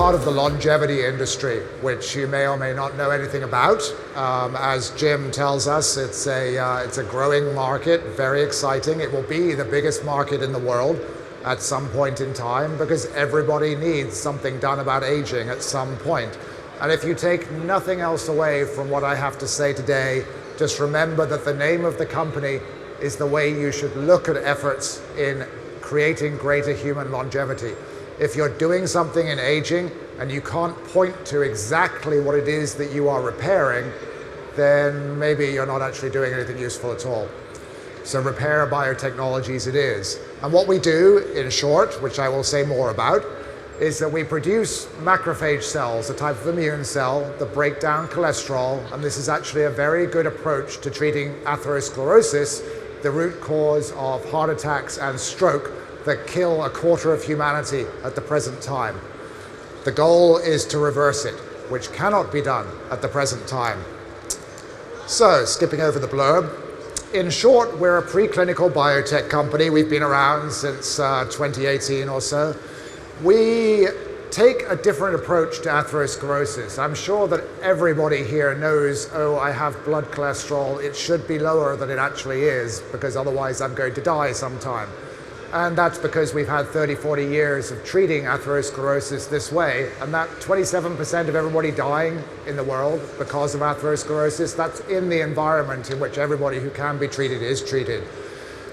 part of the longevity industry, which you may or may not know anything about. As Jim tells us, it's a growing market, very exciting. It will be the biggest market in the world at some point in time because everybody needs something done about aging at some point. And if you take nothing else away from what I have to say today, just remember that the name of the company is the way you should look at efforts in creating greater human longevity. If you're doing something in aging and you can't point to exactly what it is that you are repairing, then maybe you're not actually doing anything useful at all. So Repair Biotechnologies it is. And what we do, in short, which I will say more about, is that we produce macrophage cells, a type of immune cell that break down cholesterol, and this is actually a very good approach to treating atherosclerosis, the root cause of heart attacks and stroke that kill a quarter of humanity at the present time. The goal is to reverse it, which cannot be done at the present time. So, skipping over the blurb, in short, we're a preclinical biotech company. We've been around since 2018 or so. We take a different approach to atherosclerosis. I'm sure that everybody here knows, oh, I have blood cholesterol. It should be lower than it actually is because otherwise I'm going to die sometime. And that's because we've had 30, 40 years of treating atherosclerosis this way. And that 27% of everybody dying in the world because of atherosclerosis, that's in the environment in which everybody who can be treated is treated.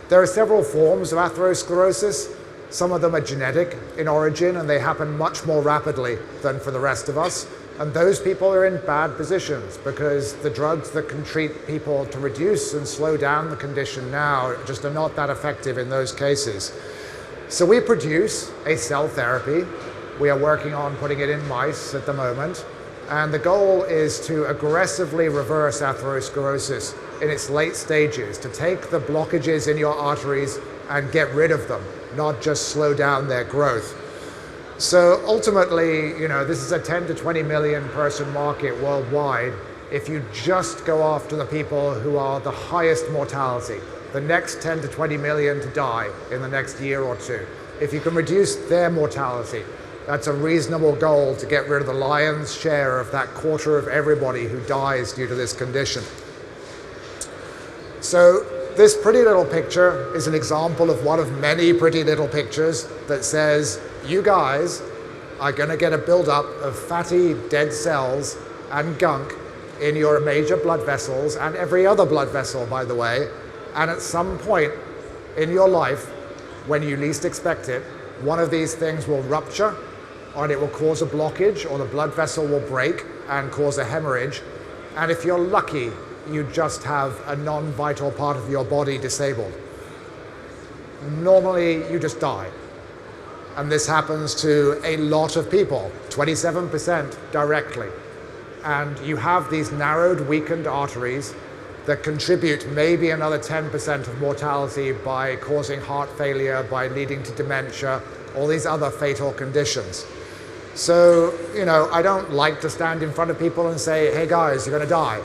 There are several forms of atherosclerosis. Some of them are genetic in origin and they happen much more rapidly than for the rest of us. And those people are in bad positions because the drugs that can treat people to reduce and slow down the condition now just are not that effective in those cases. So we produce a cell therapy. We are working on putting it in mice at the moment. And the goal is to aggressively reverse atherosclerosis in its late stages, to take the blockages in your arteries and get rid of them, not just slow down their growth. So ultimately, this is a 10 to 20 million person market worldwide if you just go after the people who are the highest mortality, the next 10 to 20 million to die in the next year or two. If you can reduce their mortality, that's a reasonable goal to get rid of the lion's share of that quarter of everybody who dies due to this condition. So this pretty little picture is an example of one of many pretty little pictures that says, you guys are going to get a buildup of fatty dead cells and gunk in your major blood vessels and every other blood vessel, by the way. And at some point in your life, when you least expect it, one of these things will rupture, or it will cause a blockage, or the blood vessel will break and cause a hemorrhage. And if you're lucky, you just have a non-vital part of your body disabled. Normally, you just die. And this happens to a lot of people, 27% directly. And you have these narrowed, weakened arteries that contribute maybe another 10% of mortality by causing heart failure, by leading to dementia, all these other fatal conditions. So, I don't like to stand in front of people and say, hey guys, you're going to die.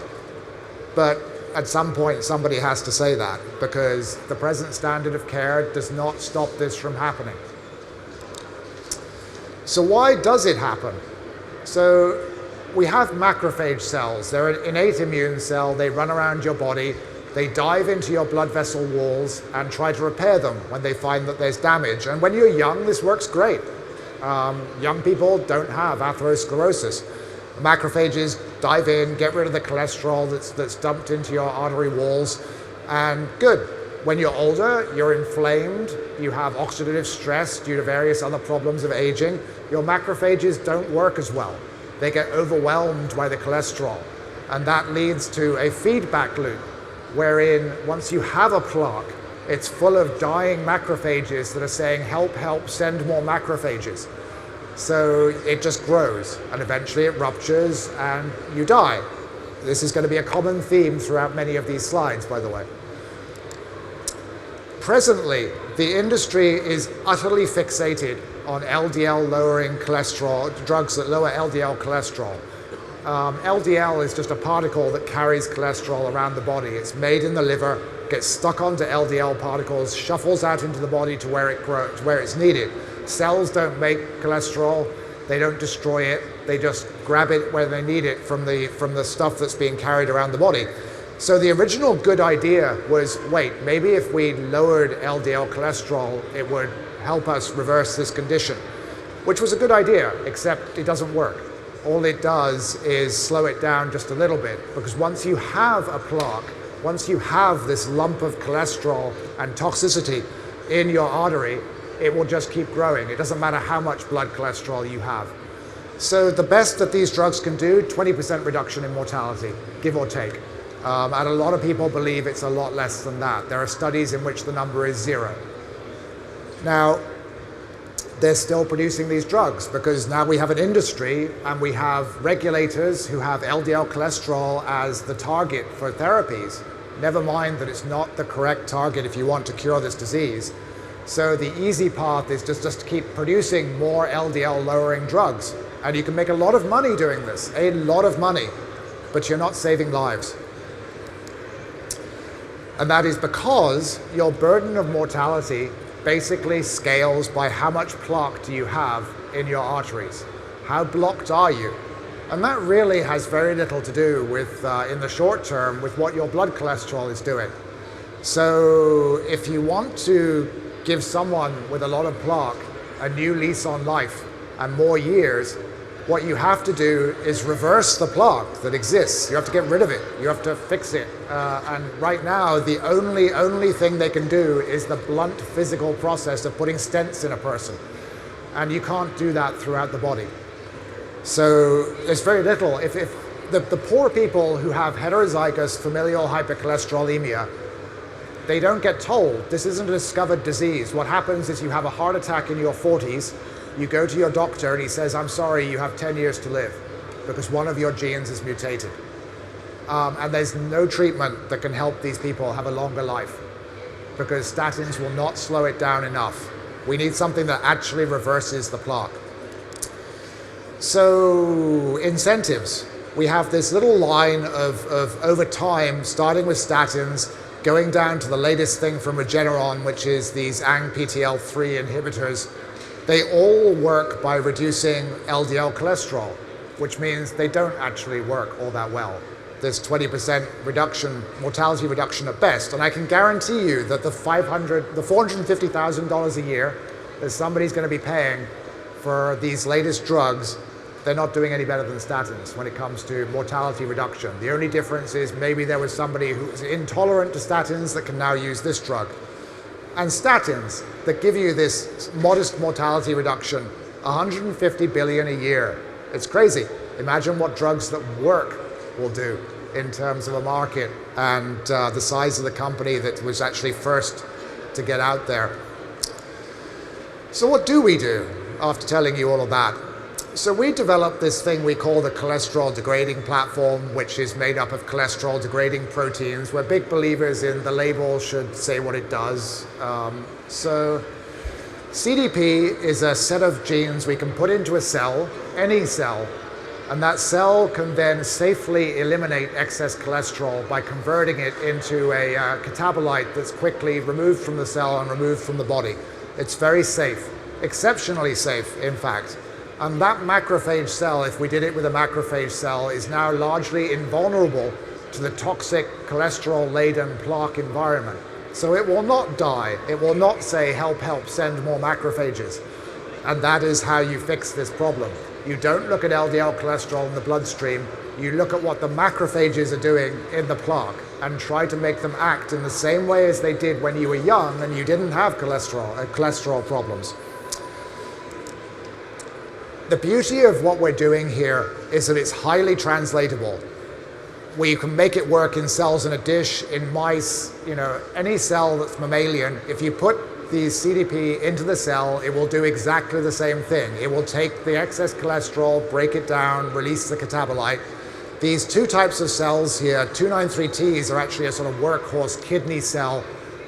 But at some point, somebody has to say that because the present standard of care does not stop this from happening. So why does it happen? So we have macrophage cells. They're an innate immune cell. They run around your body. They dive into your blood vessel walls and try to repair them when they find that there's damage. And when you're young, this works great. Young people don't have atherosclerosis. Macrophages dive in, get rid of the cholesterol that's dumped into your artery walls, and good. When you're older, you're inflamed, you have oxidative stress due to various other problems of aging, your macrophages don't work as well. They get overwhelmed by the cholesterol, and that leads to a feedback loop wherein once you have a plaque, it's full of dying macrophages that are saying, help, help, send more macrophages. So it just grows, and eventually it ruptures, and you die. This is going to be a common theme throughout many of these slides, by the way. Presently, the industry is utterly fixated on LDL-lowering cholesterol, drugs that lower LDL cholesterol. LDL is just a particle that carries cholesterol around the body. It's made in the liver, gets stuck onto LDL particles, shuffles out into the body to where it grows, where it's needed. Cells don't make cholesterol. They don't destroy it. They just grab it where they need it from the stuff that's being carried around the body. So the original good idea was, wait, maybe if we lowered LDL cholesterol, it would help us reverse this condition, which was a good idea, except it doesn't work. All it does is slow it down just a little bit, because once you have a plaque, once you have this lump of cholesterol and toxicity in your artery, it will just keep growing. It doesn't matter how much blood cholesterol you have. So the best that these drugs can do, 20% reduction in mortality, give or take. And a lot of people believe it's a lot less than that. There are studies in which the number is 0. Now, they're still producing these drugs because now we have an industry and we have regulators who have LDL cholesterol as the target for therapies. Never mind that it's not the correct target if you want to cure this disease. So the easy path is just to keep producing more LDL lowering drugs. And you can make a lot of money doing this, a lot of money, but you're not saving lives. And that is because your burden of mortality basically scales by how much plaque do you have in your arteries. How blocked are you? And that really has very little to do with, in the short term, with what your blood cholesterol is doing. So if you want to give someone with a lot of plaque a new lease on life and more years, what you have to do is reverse the plaque that exists. You have to get rid of it. You have to fix it. And right now, the only thing they can do is the blunt physical process of putting stents in a person. And you can't do that throughout the body. So there's very little. If the poor people who have heterozygous familial hypercholesterolemia, they don't get told this isn't a discovered disease. What happens is you have a heart attack in your 40s, you go to your doctor and he says, I'm sorry, you have 10 years to live because one of your genes is mutated. And there's no treatment that can help these people have a longer life because statins will not slow it down enough. We need something that actually reverses the plaque. So incentives. We have this little line of over time, starting with statins, going down to the latest thing from Regeneron, which is these ANGPTL3 inhibitors. They all work by reducing LDL cholesterol, which means they don't actually work all that well. There's 20% reduction, mortality reduction at best, and I can guarantee you that the $450,000 a year that somebody's going to be paying for these latest drugs, they're not doing any better than statins when it comes to mortality reduction. The only difference is maybe there was somebody who was intolerant to statins that can now use this drug. And statins that give you this modest mortality reduction, 150 billion a year. It's crazy. Imagine what drugs that work will do in terms of a market and the size of the company that was actually first to get out there. So what do we do after telling you all of that? So we developed this thing we call the Cholesterol Degrading Platform, which is made up of cholesterol degrading proteins. We're big believers in the label should say what it does. So CDP is a set of genes we can put into a cell, any cell, and that cell can then safely eliminate excess cholesterol by converting it into a catabolite that's quickly removed from the cell and removed from the body. It's very safe, exceptionally safe, in fact. And that macrophage cell, if we did it with a macrophage cell, is now largely invulnerable to the toxic cholesterol-laden plaque environment. So it will not die. It will not say, help, help, send more macrophages. And that is how you fix this problem. You don't look at LDL cholesterol in the bloodstream. You look at what the macrophages are doing in the plaque and try to make them act in the same way as they did when you were young and you didn't have cholesterol problems. The beauty of what we're doing here is that it's highly translatable. We can make it work in cells in a dish, in mice, any cell that's mammalian. If you put the CDP into the cell, it will do exactly the same thing. It will take the excess cholesterol, break it down, release the catabolite. These two types of cells here, 293Ts, are actually a sort of workhorse kidney cell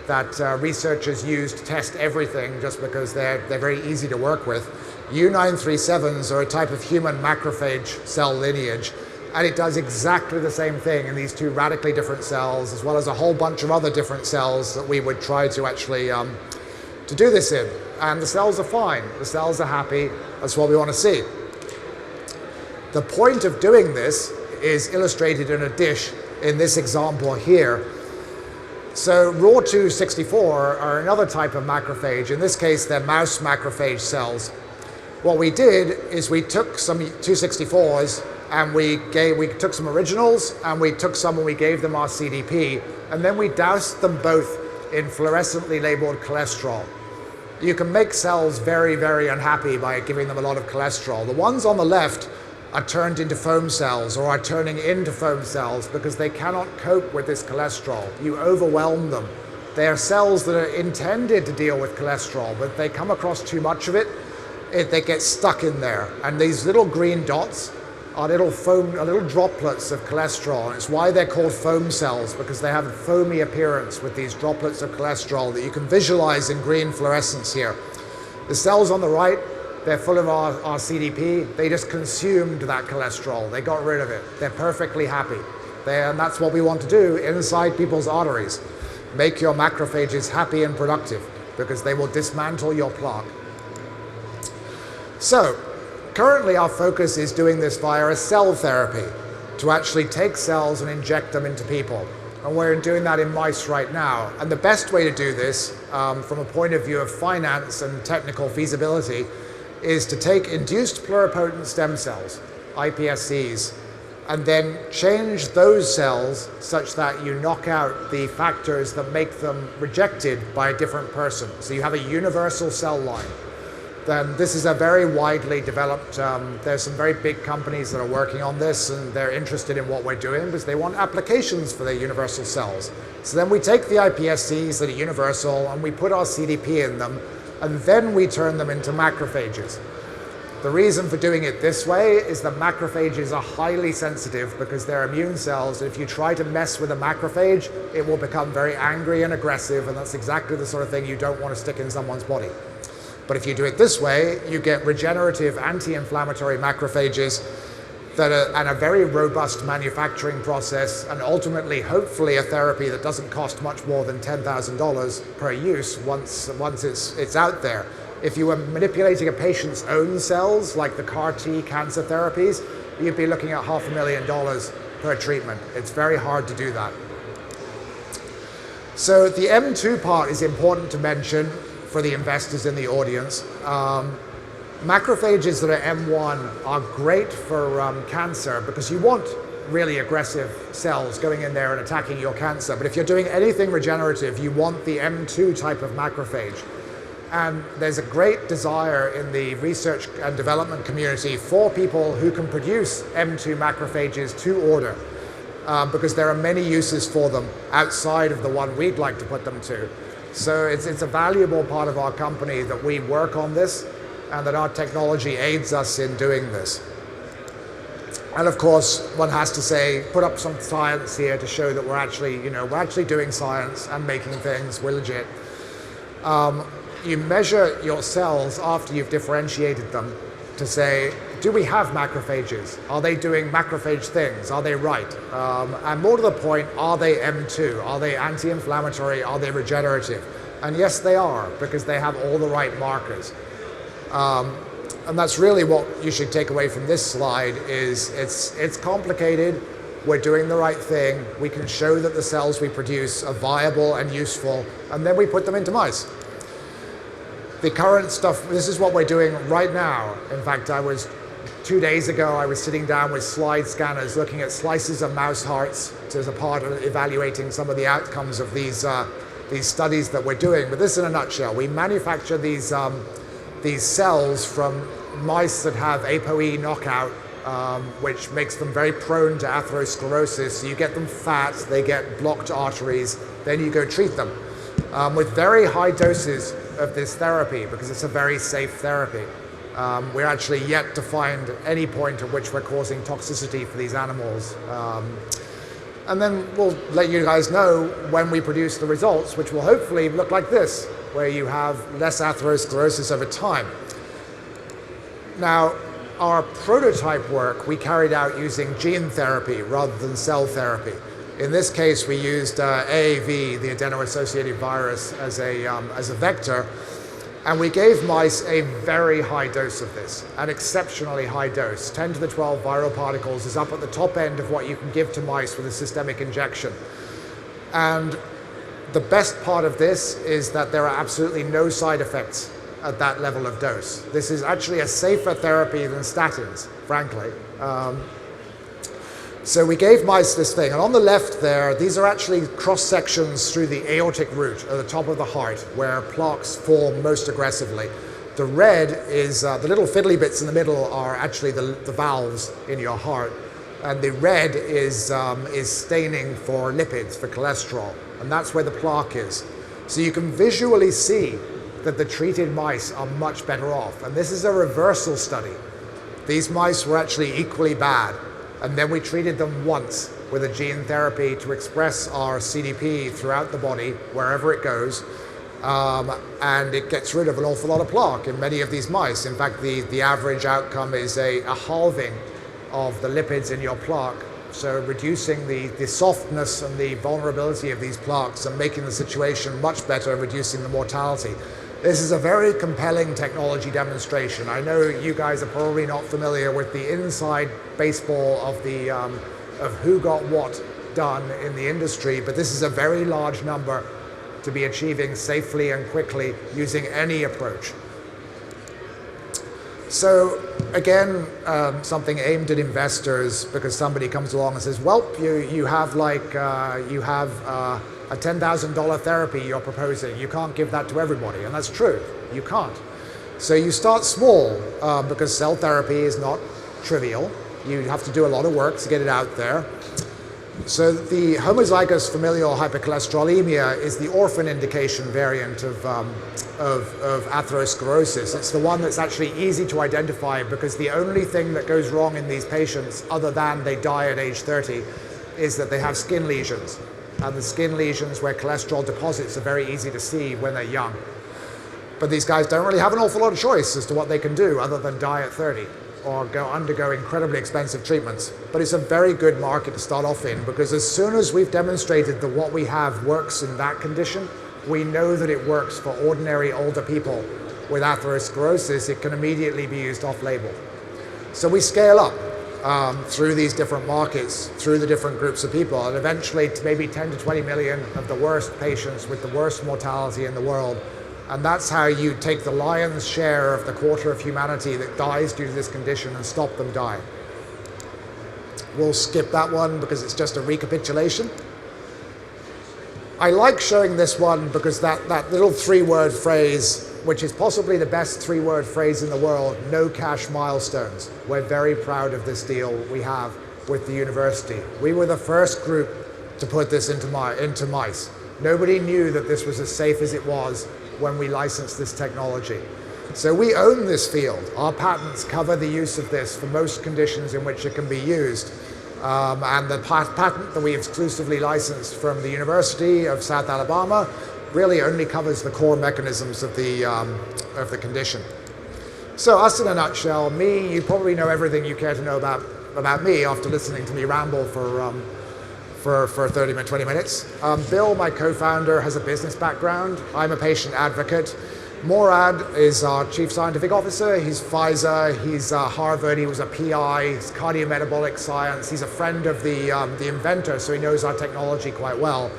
that researchers use to test everything just because they're very easy to work with. U937s are a type of human macrophage cell lineage, and it does exactly the same thing in these two radically different cells, as well as a whole bunch of other different cells that we would try to actually to do this in. And the cells are fine. The cells are happy. That's what we want to see. The point of doing this is illustrated in a dish in this example here. So ROR264 are another type of macrophage. In this case, they're mouse macrophage cells. What we did is we took some 264s and we took some originals and we took some and we gave them our CDP, and then we doused them both in fluorescently labeled cholesterol. You can make cells very, very unhappy by giving them a lot of cholesterol. The ones on the left are turned into foam cells or are turning into foam cells because they cannot cope with this cholesterol. You overwhelm them. They are cells that are intended to deal with cholesterol, but if they come across too much of it, they get stuck in there. And these little green dots are little droplets of cholesterol. And it's why they're called foam cells, because they have a foamy appearance with these droplets of cholesterol that you can visualize in green fluorescence here. The cells on the right, they're full of our CDP. They just consumed that cholesterol. They got rid of it. They're perfectly happy. And that's what we want to do inside people's arteries. Make your macrophages happy and productive because they will dismantle your plaque. So, currently our focus is doing this via a cell therapy to actually take cells and inject them into people. And we're doing that in mice right now. And the best way to do this, from a point of view of finance and technical feasibility, is to take induced pluripotent stem cells, iPSCs, and then change those cells such that you knock out the factors that make them rejected by a different person. So you have a universal cell line. Then this is a very widely developed, there's some very big companies that are working on this, and they're interested in what we're doing because they want applications for their universal cells. So then we take the iPSCs that are universal and we put our CDP in them, and then we turn them into macrophages. The reason for doing it this way is that macrophages are highly sensitive because they're immune cells. If you try to mess with a macrophage, it will become very angry and aggressive, and that's exactly the sort of thing you don't want to stick in someone's body. But if you do it this way, you get regenerative anti-inflammatory macrophages that are, and a very robust manufacturing process, and ultimately, hopefully, a therapy that doesn't cost much more than $10,000 per use once it's out there. If you were manipulating a patient's own cells, like the CAR-T cancer therapies, you'd be looking at $500,000 per treatment. It's very hard to do that. So the M2 part is important to mention for the investors in the audience. Macrophages that are M1 are great for cancer because you want really aggressive cells going in there and attacking your cancer. But if you're doing anything regenerative, you want the M2 type of macrophage. And there's a great desire in the research and development community for people who can produce M2 macrophages to order because there are many uses for them outside of the one we'd like to put them to. So it's a valuable part of our company that we work on this and that our technology aids us in doing this. And of course, one has to say, put up some science here to show that we're actually doing science and making things, we're legit. You measure your cells after you've differentiated them to say, do we have macrophages? Are they doing macrophage things? Are they right? And more to the point, are they M2? Are they anti-inflammatory? Are they regenerative? And yes, they are, because they have all the right markers. And that's really what you should take away from this slide is it's complicated. We're doing the right thing. We can show that the cells we produce are viable and useful, and then we put them into mice. The current stuff, this is what we're doing right now. In fact, 2 days ago, I was sitting down with slide scanners looking at slices of mouse hearts as a part of evaluating some of the outcomes of these studies that we're doing. But this in a nutshell, we manufacture these cells from mice that have ApoE knockout, which makes them very prone to atherosclerosis. So you get them fat, they get blocked arteries, then you go treat them with very high doses of this therapy because it's a very safe therapy. We're actually yet to find any point at which we're causing toxicity for these animals. And then we'll let you guys know when we produce the results, which will hopefully look like this, where you have less atherosclerosis over time. Now, our prototype work we carried out using gene therapy rather than cell therapy. In this case, we used AAV, the adeno-associated virus, as a vector. And we gave mice a very high dose of this, an exceptionally high dose. 10 to the 12 viral particles is up at the top end of what you can give to mice with a systemic injection. And the best part of this is that there are absolutely no side effects at that level of dose. This is actually a safer therapy than statins, frankly. So we gave mice this thing, and on the left there, these are actually cross-sections through the aortic root at the top of the heart, where plaques form most aggressively. The red is, the little fiddly bits in the middle are actually the valves in your heart, and the red is staining for lipids, for cholesterol, and that's where the plaque is. So you can visually see that the treated mice are much better off, and this is a reversal study. These mice were actually equally bad. And then we treated them once with a gene therapy to express our CDP throughout the body, wherever it goes, and it gets rid of an awful lot of plaque in many of these mice. In fact, the average outcome is a halving of the lipids in your plaque, so reducing the softness and the vulnerability of these plaques and making the situation much better, reducing the mortality. This is a very compelling technology demonstration. I know you guys are probably not familiar with the inside baseball of who got what done in the industry, but this is a very large number to be achieving safely and quickly using any approach. So again, something aimed at investors, because somebody comes along and says, well, you have a $10,000 therapy you're proposing. You can't give that to everybody, and that's true. You can't. So you start small, because cell therapy is not trivial. You have to do a lot of work to get it out there. So the homozygous familial hypercholesterolemia is the orphan indication variant of atherosclerosis. It's the one that's actually easy to identify, because the only thing that goes wrong in these patients, other than they die at age 30, is that they have skin lesions. And the skin lesions where cholesterol deposits are very easy to see when they're young. But these guys don't really have an awful lot of choice as to what they can do other than die at 30 or undergo incredibly expensive treatments. But it's a very good market to start off in, because as soon as we've demonstrated that what we have works in that condition, we know that it works for ordinary older people with atherosclerosis. It can immediately be used off-label. So we scale up through these different markets, through the different groups of people, and eventually to maybe 10 to 20 million of the worst patients with the worst mortality in the world. And that's how you take the lion's share of the quarter of humanity that dies due to this condition and stop them dying. We'll skip that one because it's just a recapitulation. I like showing this one because that little three-word phrase, which is possibly the best three-word phrase in the world, no cash milestones. We're very proud of this deal we have with the university. We were the first group to put this into mice. Nobody knew that this was as safe as it was when we licensed this technology. So we own this field. Our patents cover the use of this for most conditions in which it can be used. And the patent that we exclusively licensed from the University of South Alabama really only covers the core mechanisms of the condition. So us in a nutshell, me, you probably know everything you care to know about me after listening to me ramble for 30 minutes, 20 minutes. Bill, my co-founder, has a business background. I'm a patient advocate. Morad is our chief scientific officer. He's Pfizer, he's Harvard, he was a PI, he's cardiometabolic science. He's a friend of the inventor, so he knows our technology quite well.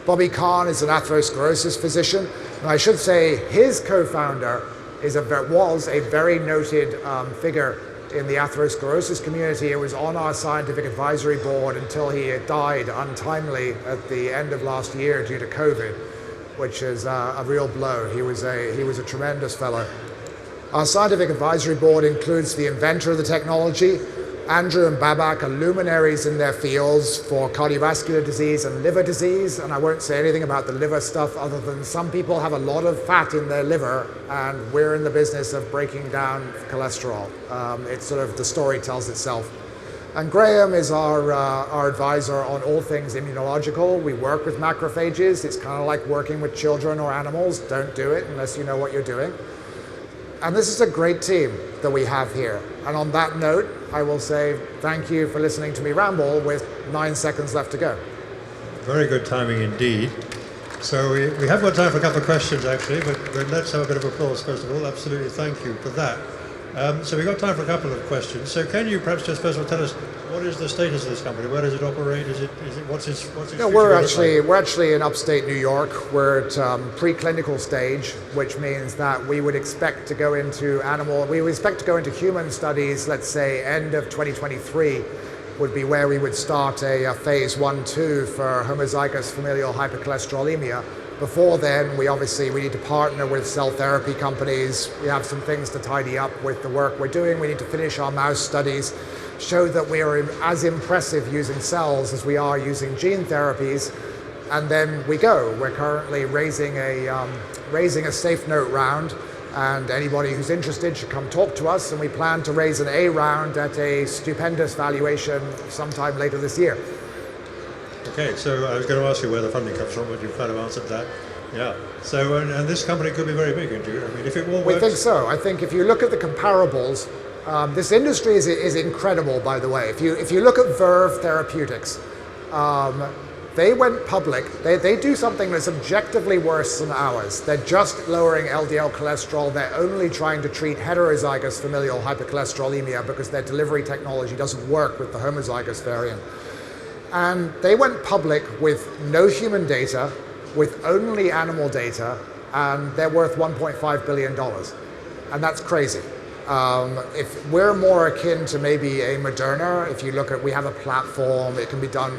Bobby Kahn is an atherosclerosis physician. And I should say his co-founder was a very noted figure in the atherosclerosis community. It was on our scientific advisory board until he died untimely at the end of last year due to COVID, which is a real blow. He was a tremendous fellow. Our scientific advisory board includes the inventor of the technology. Andrew and Babak are luminaries in their fields for cardiovascular disease and liver disease, and I won't say anything about the liver stuff other than some people have a lot of fat in their liver, and we're in the business of breaking down cholesterol. It's sort of, the story tells itself. And Graham is our advisor on all things immunological. We work with macrophages. It's kind of like working with children or animals. Don't do it unless you know what you're doing. And this is a great team that we have here. And on that note, I will say thank you for listening to me ramble with 9 seconds left to go. Very good timing indeed. So we have got time for a couple of questions actually, but let's have a bit of applause first of all. Absolutely, thank you for that. So we've got time for a couple of questions. So can you perhaps just first of all tell us what is the status of this company? Where does it operate? What's its No, we're actually in upstate New York. We're at preclinical stage, which means that we would expect to go into human studies. Let's say end of 2023 would be where we would start a phase 1/2 for homozygous familial hypercholesterolemia. Before then, we need to partner with cell therapy companies. We have some things to tidy up with the work we're doing. We need to finish our mouse studies, show that we are as impressive using cells as we are using gene therapies, and then we go. We're currently raising a safe note round, and anybody who's interested should come talk to us, and we plan to raise an A round at a stupendous valuation sometime later this year. Okay, so I was going to ask you where the funding comes from, but you've kind of answered that. Yeah. So, and this company could be very big, I mean, if it all works... We think so. I think if you look at the comparables, this industry is incredible, by the way. If you look at Verve Therapeutics, they went public. They do something that's objectively worse than ours. They're just lowering LDL cholesterol. They're only trying to treat heterozygous familial hypercholesterolemia because their delivery technology doesn't work with the homozygous variant. And they went public with no human data, with only animal data, and they're worth $1.5 billion. And that's crazy. If we're more akin to maybe a Moderna, if you look at, we have a platform, it can be done,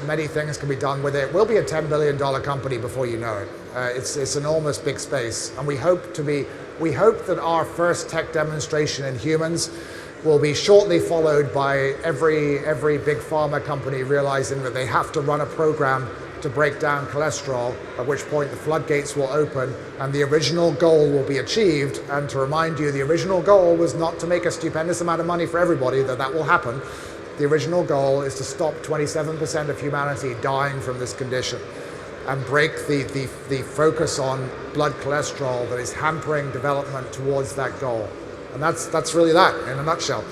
many things can be done with it. We'll be a $10 billion company before you know it. It's enormous big space. And we hope that our first tech demonstration in humans will be shortly followed by every big pharma company realizing that they have to run a program to break down cholesterol, at which point the floodgates will open and the original goal will be achieved. And to remind you, the original goal was not to make a stupendous amount of money for everybody, that will happen. The original goal is to stop 27% of humanity dying from this condition and break the focus on blood cholesterol that is hampering development towards that goal. And that's really that in a nutshell.